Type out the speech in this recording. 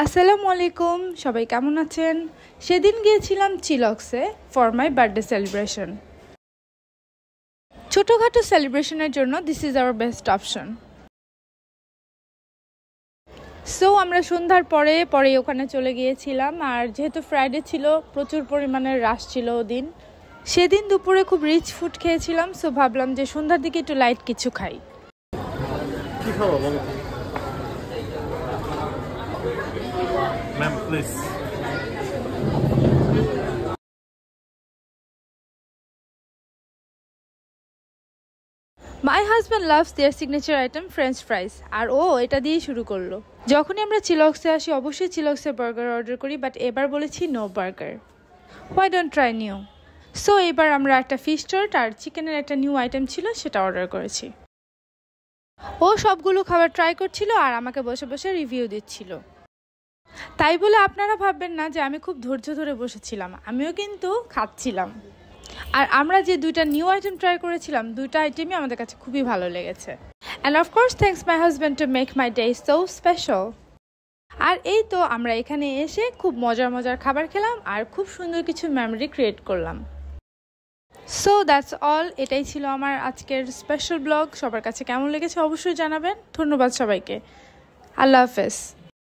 আসসালামু আলাইকুম, সবাই কেমন আছেন? সেদিন গিয়েছিলাম চিলক্সে ফর মাই বার্থডে সেলিব্রেশন। ছোটোখাটো সেলিব্রেশনের জন্য this is our best option. So আমরা সন্ধ্যার পরে ওখানে চলে গিয়েছিলাম, আর যেহেতু ফ্রাইডে ছিল প্রচুর পরিমাণে রাশ ছিল ওদিন। সেদিন দুপুরে খুব রিচ ফুড খেয়েছিলাম, সো ভাবলাম যে সন্ধ্যার দিকে একটু লাইট কিছু খাই। Ma'am, please. My husband loves their signature item French fries, আর ও এটা দিয়েই শুরু করলো। যখনই আমরা চিলক্সে আসি অবশ্যই চিলক্সে বার্গার অর্ডার করি, বাট এবার বলেছি no burger, why don't try new. So এবার আমরা একটা ফিশ টর্ট আর চিকেনের একটা নিউ আইটেম ছিল সেটা অর্ডার করেছি। ও সবগুলো খাবার ট্রাই করছিল আর আমাকে বসে বসে রিভিউ দিচ্ছিল। তাই বলে আপনারা ভাববেন না যে আমি খুব ধৈর্য ধরে বসেছিলাম, আমিও কিন্তু খাচ্ছিলাম। আর আমরা যে দুইটা নিউ আইটেম ট্রাই করেছিলাম, দুইটা আইটেমই আমাদের কাছে খুবই ভালো লেগেছে। And of course thanks my husband to make my day so special. আর এই তো আমরা এখানে এসে খুব মজার মজার খাবার খেলাম আর খুব সুন্দর কিছু মেমোরি ক্রিয়েট করলাম। সো দ্যাটস অল, এটাই ছিল আমার আজকের স্পেশাল ব্লগ। সবার কাছে কেমন লেগেছে অবশ্যই জানাবেন। ধন্যবাদ সবাইকে। আল্লাহ হাফেজ।